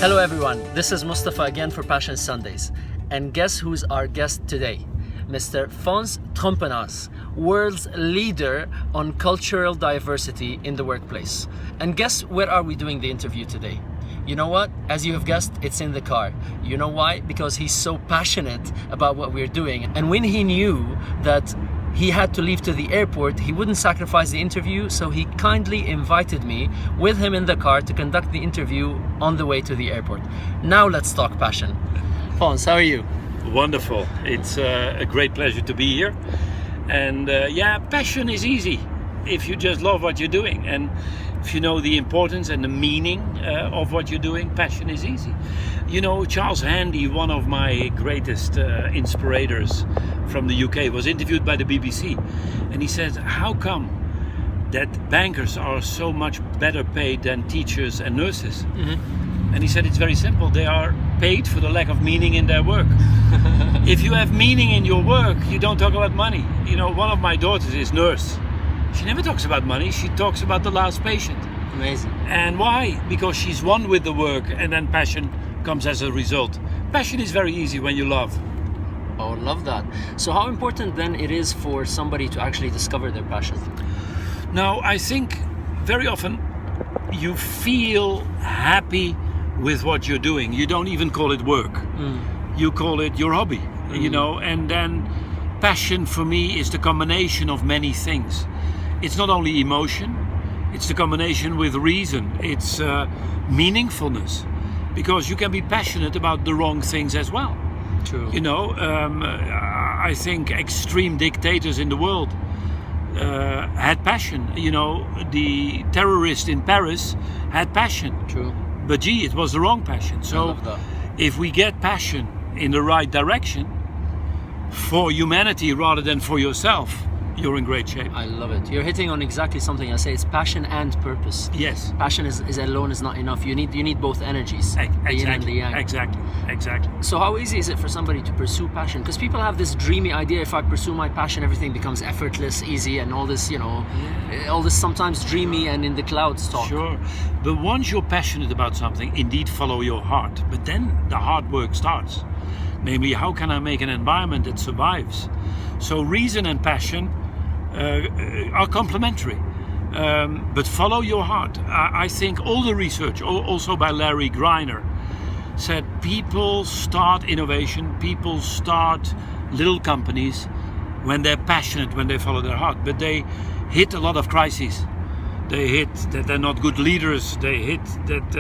Hello everyone, this is Moustafa again for Passion Sundays. And guess who's our guest today? Mr. Fons Trompenaars, world's leader on cultural diversity in the workplace. And guess where are we doing the interview today? You know what? As you have guessed, it's in the car. You know why? Because he's so passionate about what we're doing. And when he knew that he had to leave to the airport, he wouldn't sacrifice the interview, so he kindly invited me with him in the car to conduct the interview on the way to the airport. Now let's talk passion. Fons, how are you? Wonderful. It's a great pleasure to be here. And passion is easy if you just love what you're doing. And if you know the importance and the meaning of what you're doing, passion is easy. You know, Charles Handy, one of my greatest inspirators from the UK, was interviewed by the BBC. And he said, how come that bankers are so much better paid than teachers and nurses? Mm-hmm. And he said, it's very simple. They are paid for the lack of meaning in their work. If you have meaning in your work, you don't talk about money. You know, one of my daughters is nurse. She never talks about money. She talks about the last patient. Amazing. And why? Because she's one with the work, and then passion comes as a result. Passion is very easy when you love. Oh, love that. So how important then it is for somebody to actually discover their passion? Now, I think very often you feel happy with what you're doing. You don't even call it work. You call it your hobby, you know, and then passion for me is the combination of many things. It's not only emotion, it's the combination with reason. It's meaningfulness, because you can be passionate about the wrong things as well. True. You know, I think extreme dictators in the world had passion. You know, the terrorist in Paris had passion. True. But gee, it was the wrong passion. So if we get passion in the right direction for humanity rather than for yourself, you're in great shape. I love it. You're hitting on exactly something I say. It's passion and purpose. Yes. Passion is alone is not enough. You need both energies. Exactly. The yin and the yang. Exactly. So how easy is it for somebody to pursue passion? Because people have this dreamy idea, if I pursue my passion, everything becomes effortless, easy, and all this, you know, all this sometimes dreamy and in the clouds talk. Sure. But once you're passionate about something, indeed follow your heart. But then the hard work starts. Namely, how can I make an environment that survives? So reason and passion are complementary, but follow your heart. I think all the research, also by Larry Greiner, said people start innovation, people start little companies when they're passionate, when they follow their heart, but they hit a lot of crises. They hit that they're not good leaders, they hit that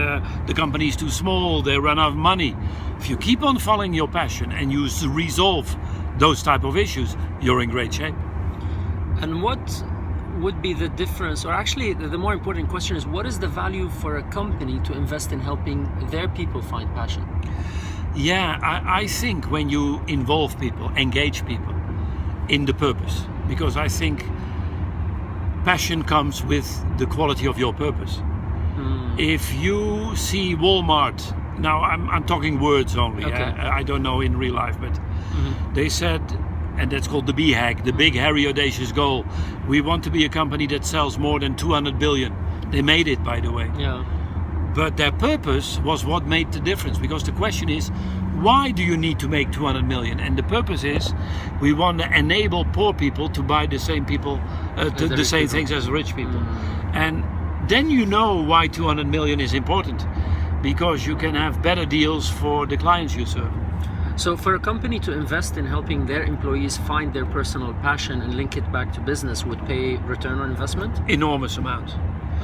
the company is too small, they run out of money. If you keep on following your passion and you resolve those type of issues, you're in great shape. And what would be the difference, or actually the more important question is, what is the value for a company to invest in helping their people find passion? Yeah, I think when you involve people, engage people in the purpose, because I think passion comes with the quality of your purpose. If you see Walmart, now I'm talking words only, okay. I don't know in real life, but they said, and that's called the BHAG, the big, hairy, audacious goal. We want to be a company that sells more than 200 billion. They made it, by the way. Yeah. But their purpose was what made the difference, because the question is, why do you need to make 200 million? And the purpose is, we want to enable poor people to buy the same the same things as rich people. And then you know why 200 million is important, because you can have better deals for the clients you serve. So for a company to invest in helping their employees find their personal passion and link it back to business would pay return on investment? Enormous amounts.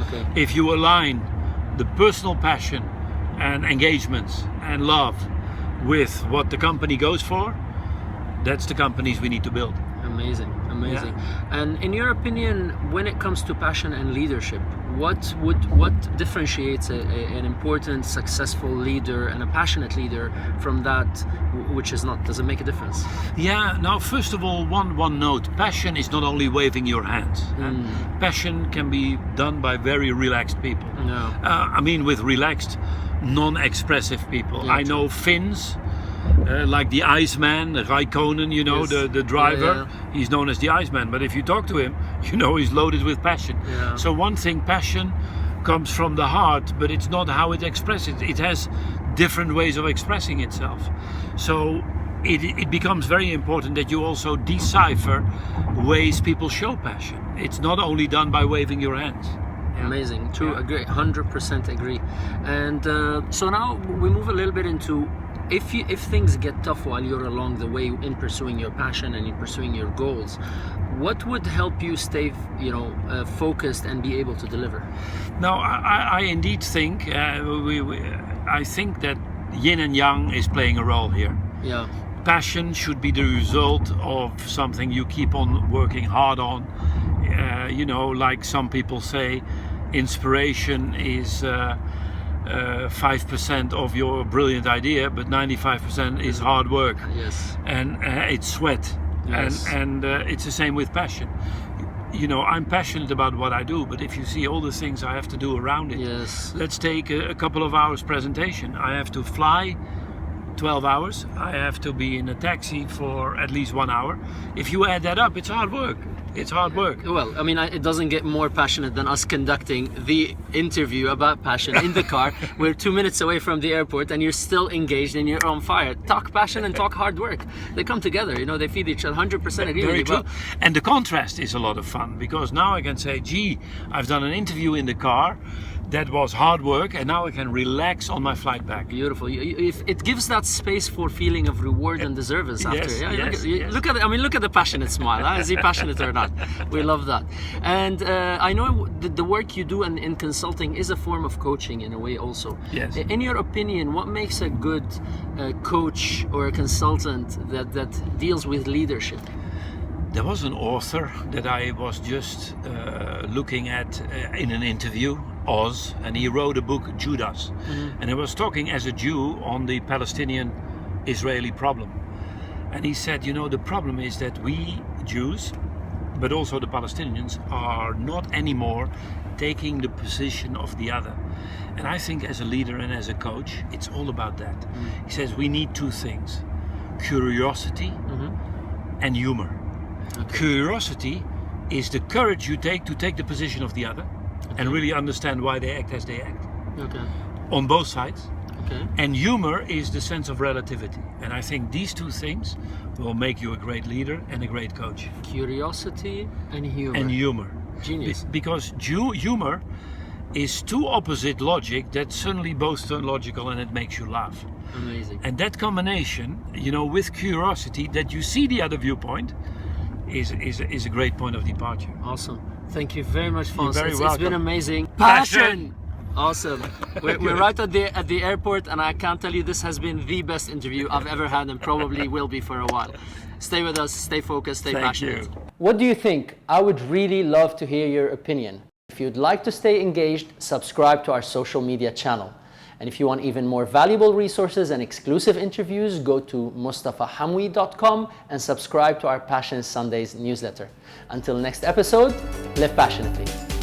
Okay. If you align the personal passion and engagements and love with what the company goes for, that's the companies we need to build. Amazing. And in your opinion, when it comes to passion and leadership, what differentiates an important, successful leader and a passionate leader from that which is not? Does it make a difference? Yeah. Now, first of all, one note: passion is not only waving your hands. Passion can be done by very relaxed people. No. I mean, with relaxed, non-expressive people. Yeah, I know Finns. Like the Iceman, Raikkonen, you know, yes. the driver, yeah. He's known as the Iceman, but if you talk to him, you know he's loaded with passion. Yeah. So one thing, passion comes from the heart, but it's not how it expresses. It has different ways of expressing itself. So it becomes very important that you also decipher ways people show passion. It's not only done by waving your hands. Amazing. True. Agree. 100% agree. And so now we move a little bit into if things get tough while you're along the way in pursuing your passion and in pursuing your goals, what would help you stay, focused and be able to deliver? Now, I indeed think I think that yin and yang is playing a role here. Yeah. Passion should be the result of something you keep on working hard on. Like some people say, inspiration is 5% of your brilliant idea, but 95% is hard work. Yes. And it's sweat. Yes. And it's the same with passion. I'm passionate about what I do, but if you see all the things I have to do around it, yes. Let's take a couple of hours presentation. I have to fly 12 hours. I have to be in a taxi for at least 1 hour. If you add that up, it's hard work. It's hard work. Well, I mean, it doesn't get more passionate than us conducting the interview about passion in the car. We're 2 minutes away from the airport and you're still engaged and you're on fire. Talk passion and talk hard work. They come together, they feed each other. 100% agree. Very with you. true. And the contrast is a lot of fun, because now I can say, gee, I've done an interview in the car. That was hard work, and now I can relax on my flight back. Beautiful. If it gives that space for feeling of reward and deservedness after. Yes, Look at the passionate smile. Huh? Is he passionate or not? We love that. And I know the work you do in consulting is a form of coaching in a way also. Yes. In your opinion, what makes a good coach or a consultant that deals with leadership? There was an author that I was just looking at in an interview, Oz, and he wrote a book, Judas. Mm-hmm. And he was talking as a Jew on the Palestinian-Israeli problem. And he said, the problem is that we Jews, but also the Palestinians, are not anymore taking the position of the other. And I think as a leader and as a coach, it's all about that. Mm-hmm. He says we need two things, curiosity and humor. Okay. Curiosity is the courage you take to take the position of the other and really understand why they act as they act. Okay. On both sides. Okay. And humor is the sense of relativity. And I think these two things will make you a great leader and a great coach. Curiosity and humor. And humor. Genius. Because humor is two opposite logic that suddenly both turn logical and it makes you laugh. Amazing. And that combination, with curiosity, that you see the other viewpoint, is a great point of departure. Awesome. Thank you very much, Fons. You're very welcome. It's been amazing. Passion! Awesome. We're right at the airport, and I can't tell you this has been the best interview I've ever had, and probably will be for a while. Stay with us, stay focused, stay passionate. Thank you. What do you think? I would really love to hear your opinion. If you'd like to stay engaged, subscribe to our social media channel. And if you want even more valuable resources and exclusive interviews, go to MoustafaHamwi.com and subscribe to our Passion Sundays newsletter. Until next episode, live passionately.